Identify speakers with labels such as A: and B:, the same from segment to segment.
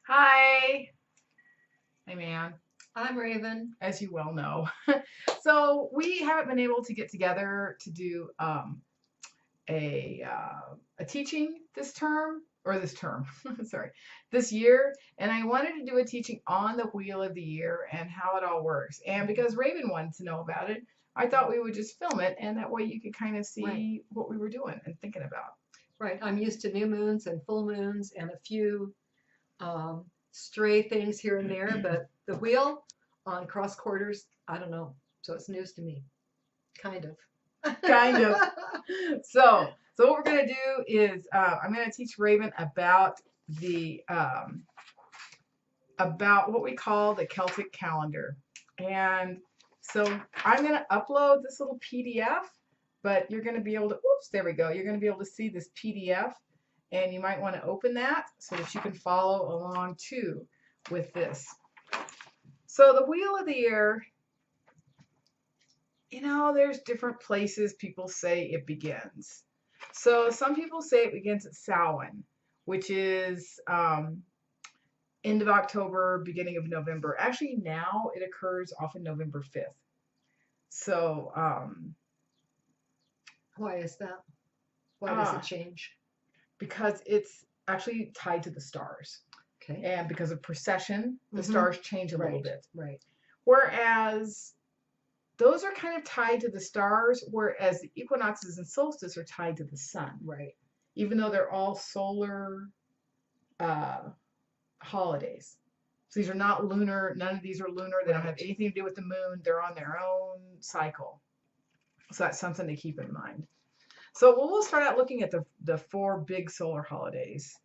A: Hi. Hey, man.
B: I'm Raven.
A: As you well know. So we haven't been able to get together to do a teaching this term or this term, sorry, this year. And I wanted to do a teaching on the Wheel of the Year and how it all works. And because Raven wanted to know about it, I thought we would just film it, and that way you could kind of
B: Right,
A: see what we were doing and thinking about.
B: right. I'm used to new moons and full moons and a few stray things here and there, but the wheel on cross quarters, I don't know. So it's news to me, kind of.
A: Kind of. So what we're gonna do is I'm gonna teach Raven the about what we call the Celtic calendar, and so I'm gonna upload this little PDF, but you're gonna be able to. Oops, there we go. You're gonna be able to see this PDF, and you might want to open that so that you can follow along too with this. So the Wheel of the Year, there's different places people say it begins. So some people say it begins at Samhain, which is end of October, beginning of November. Actually, now it occurs often November 5th. So,
B: Why is that? Why does it
A: ah,
B: change?
A: because it's actually tied to the stars.
B: Okay.
A: And because of precession, the
B: Mm-hmm.
A: stars change a little
B: Right,
A: bit.
B: right,
A: Whereas those are kind of tied to the stars, whereas the equinoxes and solstices are tied to the sun,
B: right.
A: even though they're all solar uh, holidays. So these are not lunar. None of these are lunar. They don't have
B: Right.
A: anything to do with the moon. They're on their own cycle. So that's something to keep in mind. So we'll start out looking at the four big solar holidays,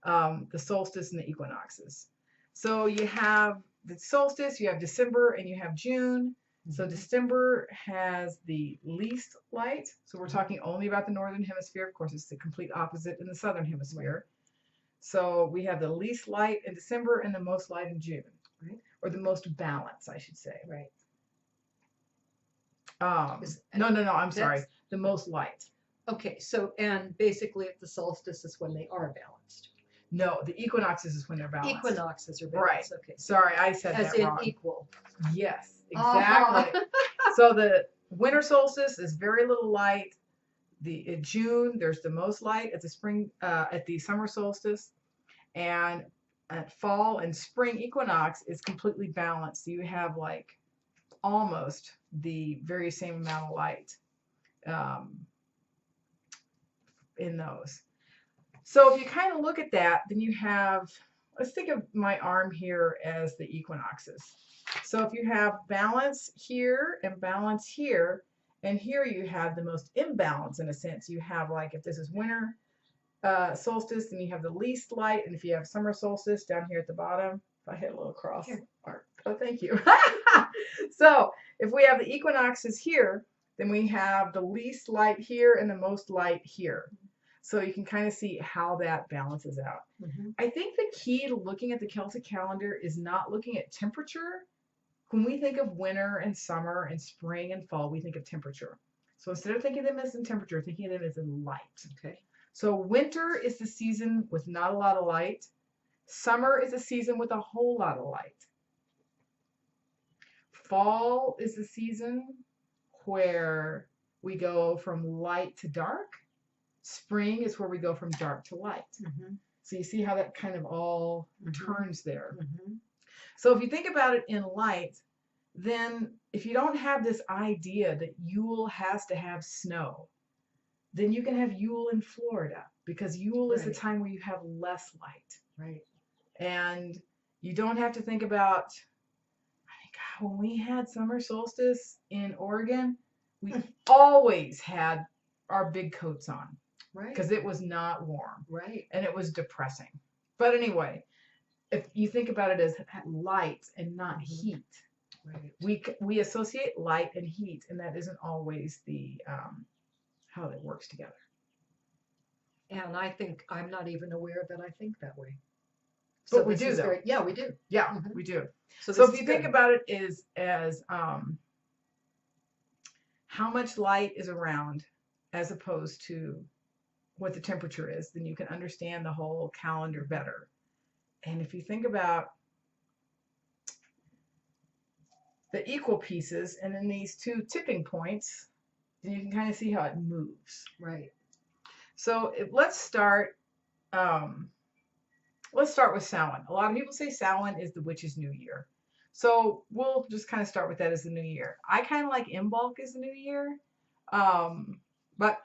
A: the solstice and the equinoxes. So you have the solstice, you have December, and you have June. So
B: Mm-hmm.
A: December has the least light. So we're talking only about the northern hemisphere. Of course, it's the complete opposite in the southern
B: Right,
A: hemisphere. So we have the least light in December and the most light in June,
B: right,
A: or the most balance, I should say.
B: right. Is
A: No, I'm sorry.
B: that's
A: The most light.
B: okay. So, and basically at the solstice is when they are balanced.
A: No, the equinoxes is when they're balanced.
B: Equinoxes are
A: Right.
B: balanced. Okay.
A: Sorry, I said
B: As
A: that
B: in
A: wrong.
B: equal.
A: Yes,
B: Uh-huh.
A: exactly. So the winter solstice is very little light. In June, there's the most light at the at the summer solstice, and at fall and spring equinox is completely balanced. So you have like almost the very same amount of light um, in those. So if you kind of look at that, then you have, let's think of my arm here as the equinoxes. So if you have balance here and balance here, and here you have the most imbalance in a sense. You have like if this is winter solstice, then you have the least light, and if you have summer solstice down here at the bottom, if I hit a little cross
B: Here.
A: mark, oh thank you. So if we have the equinoxes here, then we have the least light here and the most light here. So you can kind of see how that balances out.
B: Mm-hmm.
A: I think the key to looking at the Celtic calendar is not looking at temperature. When we think of winter and summer and spring and fall, we think of temperature. So instead of thinking of them as in temperature, thinking of them as in light.
B: Okay.
A: So winter is the season with not a lot of light. Summer is a season with a whole lot of light. Fall is the season where we go from light to dark. Spring is where we go from dark to light.
B: Mm-hmm.
A: So you see how that kind of all
B: Mm-hmm.
A: turns there.
B: Mm-hmm.
A: So if you think about it in light, then if you don't have this idea that Yule has to have snow, then you can have Yule in Florida because Yule is the
B: Right.
A: time where you have less light.
B: Right.
A: And you don't have to think about, I mean, God, when we had summer solstice in Oregon, we always had our big coats on
B: Right.
A: because it was not warm
B: Right.
A: and it was depressing. But anyway, if you think about it as light and not
B: Mm-hmm.
A: heat,
B: Right.
A: we associate light and heat, and that isn't always the how it works together.
B: And I think I'm not even aware that I think that way. So
A: But we
B: this
A: do
B: is
A: though.
B: very, yeah, we do.
A: Yeah,
B: Mm-hmm.
A: we do.
B: So
A: So
B: this
A: if
B: is
A: you think
B: good.
A: about it as how much light is around as opposed to what the temperature is, then you can understand the whole calendar better. And if you think about the equal pieces and then these two tipping points, then you can kind of see how it moves.
B: Right.
A: So let's start. Let's start with Samhain. A lot of people say Samhain is the witch's new year. So we'll just kind of start with that as the new year. I kind of like Imbolc as the new year. Um, but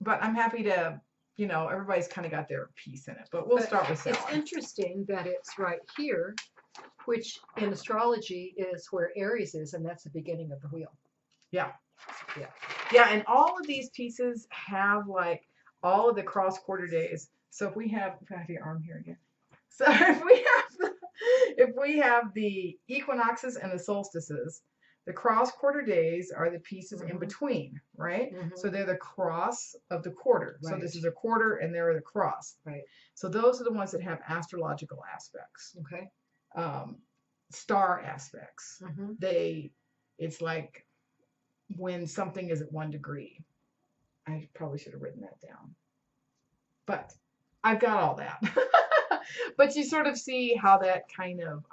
A: I'm happy to, everybody's kind of got their piece in it. But we'll
B: But
A: start with
B: it's
A: Samhain.
B: interesting that it's right here, which in astrology is where Aries is, and that's the beginning of the wheel.
A: Yeah.
B: Yeah.
A: Yeah, and all of these pieces have like all of the cross quarter days. So if I have your arm here again. So if we have the equinoxes and the solstices, the cross quarter days are the pieces in between, right? So they're the cross of the quarter. So this is a quarter and they're the cross.
B: Right.
A: So those are the ones that have astrological aspects.
B: Okay.
A: Star aspects.
B: Mm-hmm.
A: It's like when something is at 1 degree. I probably should have written that down. But I've got all that. But you sort of see how that kind of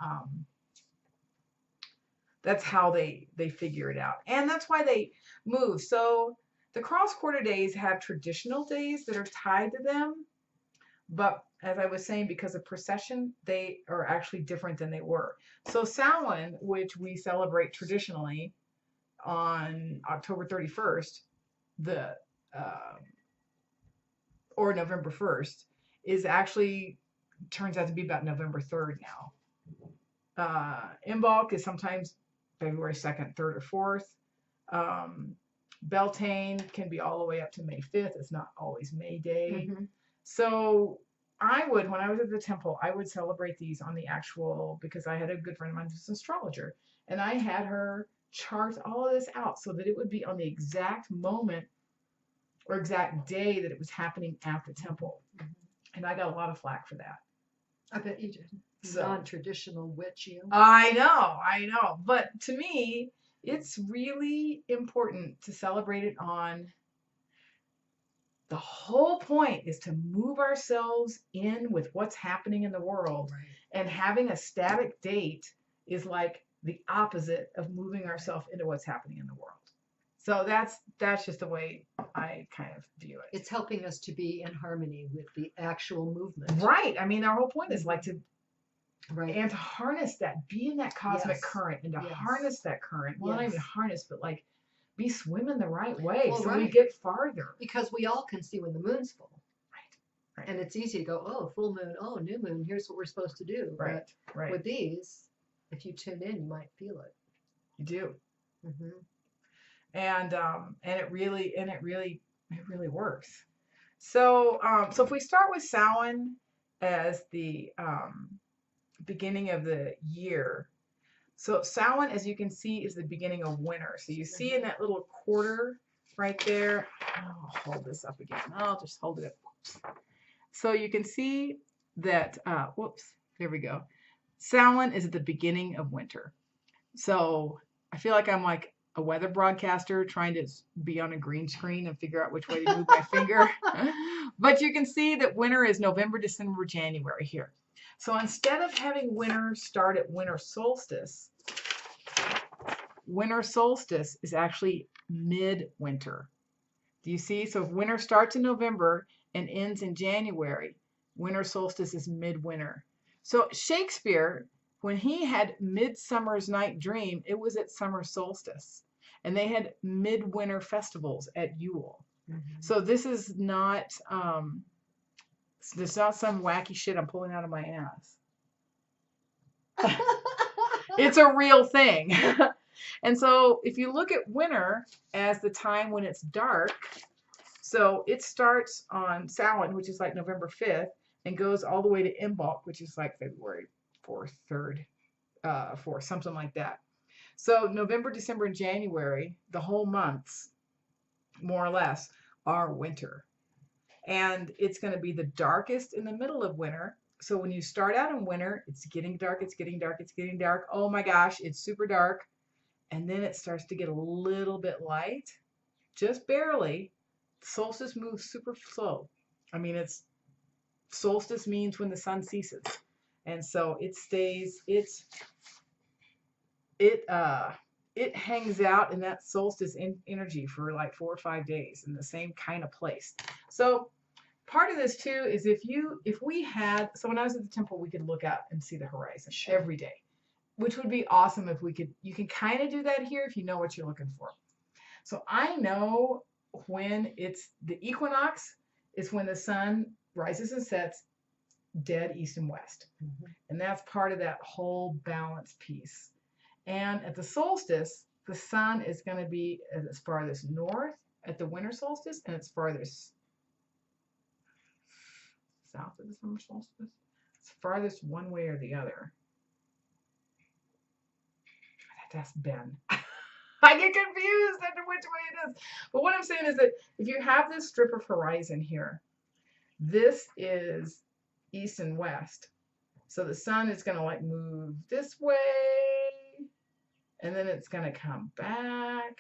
A: that's how they figure it out. And that's why they move. So the cross quarter days have traditional days that are tied to them. But as I was saying, because of precession, they are actually different than they were. So Samhain, which we celebrate traditionally on October 31st, or November 1st, is actually turns out to be about November 3rd now. Imbolc is sometimes February 2nd, 3rd, or 4th. Beltane can be all the way up to May 5th. It's not always May Day.
B: Mm-hmm.
A: So when I was at the temple, I would celebrate these on the actual, because I had a good friend of mine who's an astrologer, and I had her chart all of this out so that it would be on the exact moment or exact day that it was happening at the temple. Mm-hmm. And I got a lot of flack for that.
B: I bet you did.
A: So,
B: non-traditional witch you.
A: I know. But to me, it's really important to celebrate it on. The whole point is to move ourselves in with what's happening in the world. Right. And having a static date is like the opposite of moving ourselves into what's happening in the world. So that's just the way I kind of view it.
B: It's helping us to be in harmony with the actual movement.
A: Right. I mean, our whole point is like to
B: right.
A: And to harness that, be in that cosmic current, and to harness that current. Well, not even harness, but like be swimming the right way we get farther.
B: Because we all can see when the moon's full.
A: Right.
B: And it's easy to go, oh, full moon, oh, new moon, here's what we're supposed to do.
A: Right.
B: But with these, if you tune in, you might feel it.
A: You do.
B: Mm-hmm.
A: And it really works. So if we start with Samhain as the beginning of the year. So Samhain, as you can see, is the beginning of winter. So you see in that little quarter right there. I'll hold this up again. I'll just hold it up. So you can see that, there we go. Samhain is at the beginning of winter. So I feel like I'm like a weather broadcaster trying to be on a green screen and figure out which way to move my finger. But you can see that winter is November, December, January here. So instead of having winter start at winter solstice is actually midwinter. Do you see? So if winter starts in November and ends in January, winter solstice is midwinter. So Shakespeare, when he had Midsummer's Night Dream, it was at summer solstice. And they had midwinter festivals at Yule. Mm-hmm. So this is not some wacky shit I'm pulling out of my ass. It's a real thing. And so if you look at winter as the time when it's dark, so it starts on Samhain, which is like November 5th, and goes all the way to Imbolc, which is like February 4th, 3rd, 4th, something like that. So November, December, and January, the whole months, more or less, are winter. And it's going to be the darkest in the middle of winter. So when you start out in winter, it's getting dark, it's getting dark, it's getting dark. Oh my gosh, it's super dark. And then it starts to get a little bit light, just barely. Solstice moves super slow. I mean, solstice means when the sun ceases. And so it stays, it hangs out in that solstice energy for like 4 or 5 days in the same kind of place. So part of this too is if we had, so when I was at the temple, we could look out and see the horizon every day, which would be awesome if we could. You can kind of do that here if you know what you're looking for. So I know when it's the equinox is when the sun rises and sets dead east and west. And that's part of that whole balance piece. And at the solstice, the sun is going to be at its farthest north at the winter solstice, and it's farthest south of the summer solstice. It's farthest one way or the other. That's Ben. I get confused as to which way it is. But what I'm saying is that if you have this strip of horizon here, this is east and west. So the sun is going to like move this way, and then it's going to come back.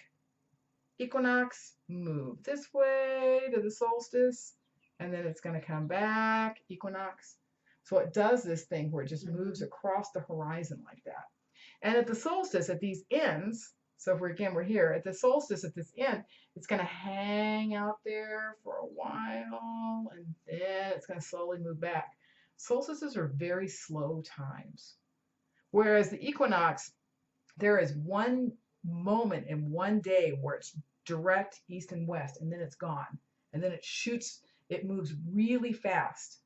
A: Equinox, move this way to the solstice, and then it's going to come back, equinox. So it does this thing where it just moves across the horizon like that. And at the solstice, at these ends, so if we're here, at the solstice at this end, it's going to hang out there for a while, and then it's going to slowly move back. Solstices are very slow times. Whereas the equinox, there is one moment in one day where it's direct east and west, and then it's gone. And then it shoots, it moves really fast.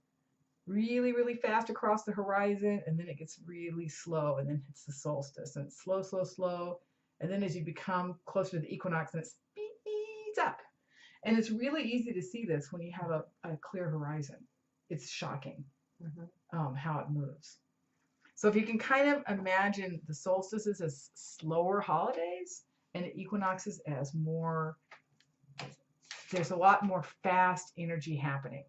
A: Really, really fast across the horizon, and then it gets really slow, and then hits the solstice, and it's slow, slow, slow. And then as you become closer to the equinox, and it speeds up. And it's really easy to see this when you have a clear horizon. It's shocking how it moves. So if you can kind of imagine the solstices as slower holidays and the equinoxes as more, there's a lot more fast energy happening.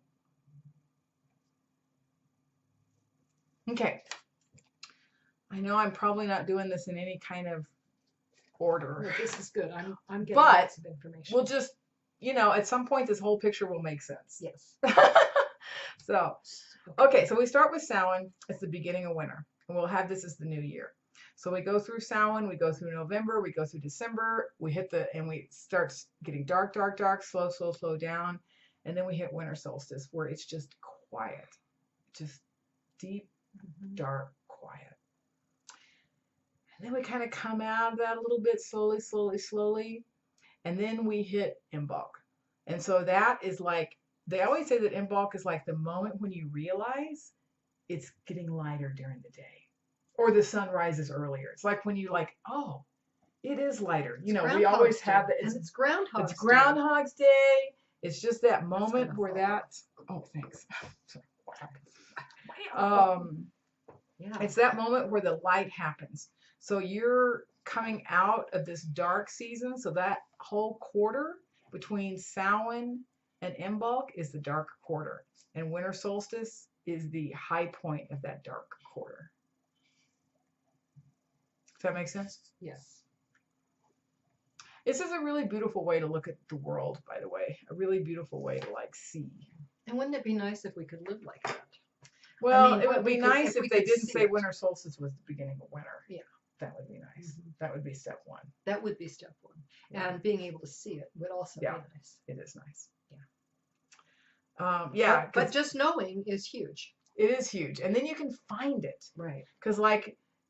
A: Okay. I know I'm probably not doing this in any kind of order.
B: Well, this is good. I'm getting
A: But
B: lots of information.
A: we'll just, at some point this whole picture will make sense.
B: Yes.
A: So, okay, so we start with Samhain. It's the beginning of winter. And we'll have this as the new year. So we go through Samhain, we go through November, we go through December, and we start getting dark, dark, dark, slow, slow, slow down. And then we hit winter solstice where it's just quiet, just deep, dark, quiet. And then we kind of come out of that a little bit slowly, slowly, slowly. And then we hit Imbolc. And so that is like, they always say that Imbolc is like the moment when you realize it's getting lighter during the day. Or the sun rises earlier. It's like when you oh, it is lighter. We always have that.
B: It's Groundhog's
A: Day. It's Groundhog's Day. It's just that moment where that. Oh, thanks. Sorry. What happened? Yeah. It's that moment where the light happens. So you're coming out of this dark season. So that whole quarter between Samhain and Imbolc is the dark quarter, and winter solstice is the high point of that dark quarter. Does that make sense?
B: Yes.
A: This is a really beautiful way to look at the world, by the way. A really beautiful way to see.
B: And wouldn't it be nice if we could live like that?
A: Well, it would be nice if they didn't say winter solstice was the beginning of winter.
B: Yeah.
A: That would be nice. That would be step one.
B: That would be step one. Yeah. And being able to see it would also be nice.
A: It is nice.
B: Yeah.
A: Yeah.
B: But just knowing is huge.
A: It is huge. And then you can find it.
B: Right.
A: Because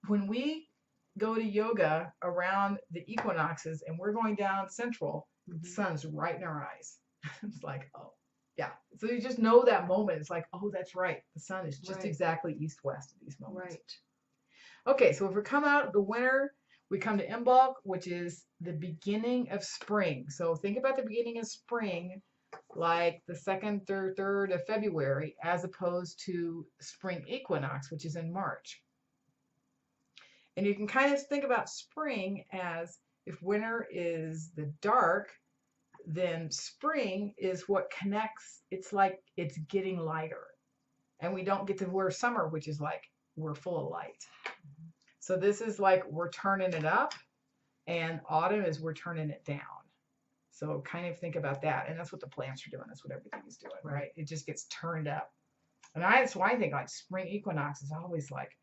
A: when we go to yoga around the equinoxes and we're going down central, the sun's right in our eyes. It's like, oh, yeah. So you just know that moment. It's like, oh, that's right. The sun is just exactly east-west at these moments.
B: Right.
A: Okay, so if we come out of the winter, we come to Imbolc, which is the beginning of spring. So think about the beginning of spring like the 2nd, 3rd of February, as opposed to spring equinox, which is in March. And you can kind of think about spring as if winter is the dark, then spring is what connects. It's like it's getting lighter. And we don't get to wear summer, which is like we're full of light. So this is like we're turning it up, and autumn is we're turning it down. So kind of think about that. And that's what the plants are doing. That's what everything is doing, right? It just gets turned up. And that's why I think like spring equinox is always like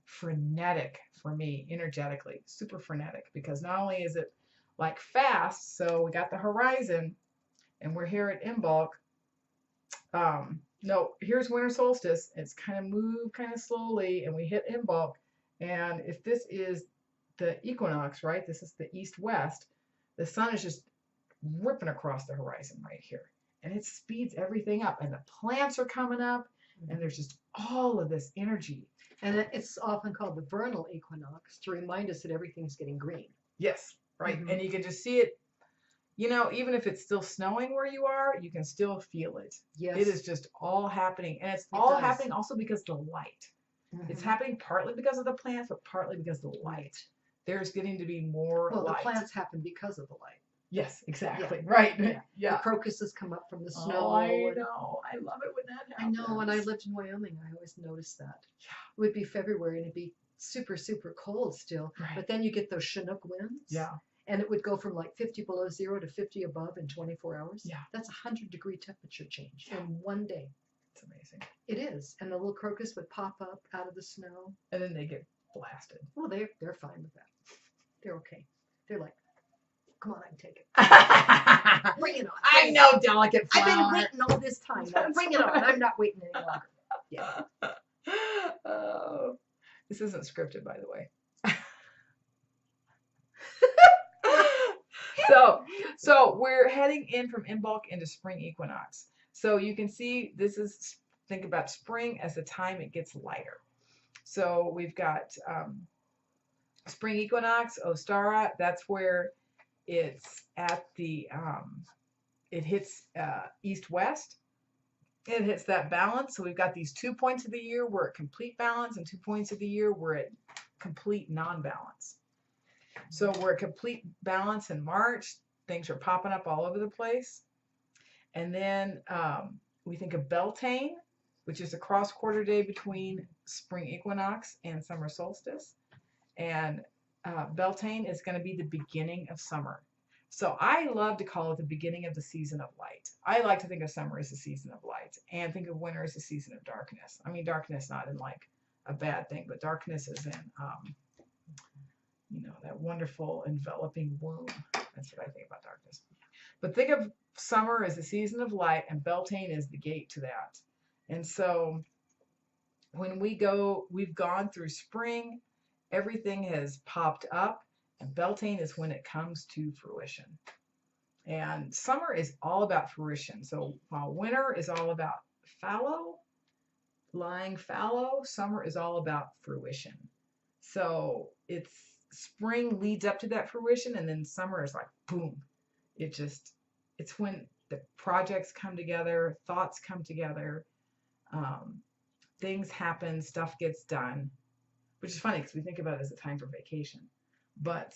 A: frenetic for me, energetically, super frenetic, because not only is it like fast, so we got the horizon and we're here at Imbolc. No, here's winter solstice. It's kind of moved kind of slowly, and we hit Imbolc. And if this is the equinox, right? This is the east-west. The sun is just ripping across the horizon right here, and it speeds everything up. And the plants are coming up, and there's just all of this energy.
B: And it's often called the vernal equinox to remind us that everything's getting green.
A: Yes, right. And you can just see it. You know, even if it's still snowing where you are, you can still feel it.
B: Yes.
A: It is just all happening. And it's all happening also because of the light. It's happening partly because of the plants, but partly because of the light. There's getting to be more light.
B: Well, the plants happen because of the light.
A: Yes, exactly. Yeah. Right. Yeah.
B: The crocuses come up from the snow.
A: Oh, I know. I love it when that happens.
B: I know. When I lived in Wyoming, I always noticed that. Yeah. It would be February and it'd be super, super cold still. Right. But then you get those Chinook winds.
A: Yeah.
B: And it would go from like 50 below zero to 50 above in 24 hours.
A: Yeah.
B: That's 100-degree temperature change in one day.
A: It's amazing.
B: It is. And the little crocus would pop up out of the snow.
A: And then they get blasted.
B: Well, they're fine with that. They're okay. They're like, come on, I can take it. Bring it on.
A: I'm no delicate flower.
B: I've been waiting all this time. Bring it on. I'm not waiting any longer. Yeah.
A: Oh, this isn't scripted, by the way. So we're heading in from Imbolc into spring equinox. So you can see this is, think about spring as the time it gets lighter. So we've got spring equinox, Ostara. That's where it's at the, it hits east-west. It hits that balance. So we've got these 2 points of the year we're at complete balance, and 2 points of the year we're at complete non-balance. So we're at complete balance in March. Things are popping up all over the place. And then we think of Beltane, which is the cross-quarter day between spring equinox and summer solstice. And Beltane is going to be the beginning of summer. So I love to call it the beginning of the season of light. I like to think of summer as the season of light and think of winter as the season of darkness. I mean, darkness not in like a bad thing, but darkness is in, you know, that wonderful enveloping womb. That's what I think about darkness. But think of summer as the season of light, and Beltane is the gate to that. And so when we've gone through spring, everything has popped up, and Beltane is when it comes to fruition. And summer is all about fruition. So while winter is all about fallow, lying fallow, summer is all about fruition. So it's spring leads up to that fruition, and then summer is like boom. It's when the projects come together, thoughts come together, things happen, stuff gets done, which is funny because we think about it as a time for vacation. But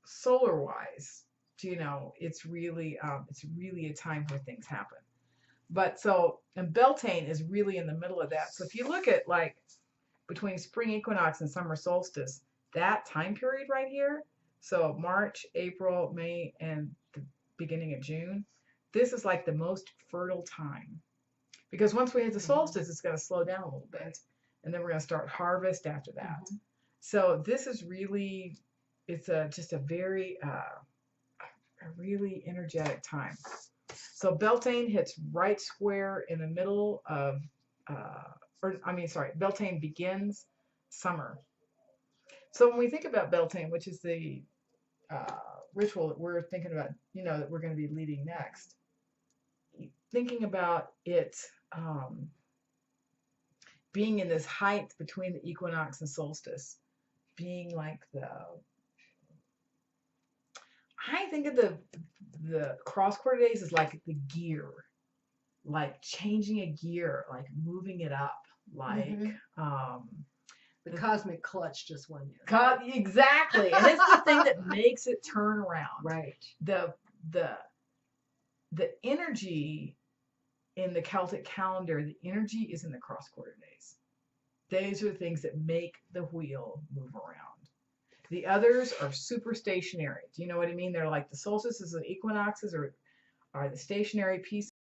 A: solar wise, you know, it's really a time where things happen. But so, and Beltane is really in the middle of that. So if you look at like between spring equinox and summer solstice, that time period right here, so March, April, May, and the beginning of June, this is like the most fertile time. Because once we hit the solstice, it's going to slow down a little bit. And then we're going to start harvest after that. So this is really, it's just a very, a really energetic time. So Beltane hits right square in the middle of, Beltane begins summer. So when we think about Beltane, which is the ritual that we're thinking about, you know, that we're going to be leading next, thinking about it being in this height between the equinox and solstice, being like I think of the cross quarter days as like the gear, like changing a gear, like moving it up, like
B: the cosmic clutch just went in.
A: Exactly, and it's the thing that makes it turn around.
B: Right.
A: The energy in the Celtic calendar, the energy is in the cross quarter days. Those are the things that make the wheel move around. The others are super stationary. Do you know what I mean? They're like the solstices and equinoxes are the stationary pieces.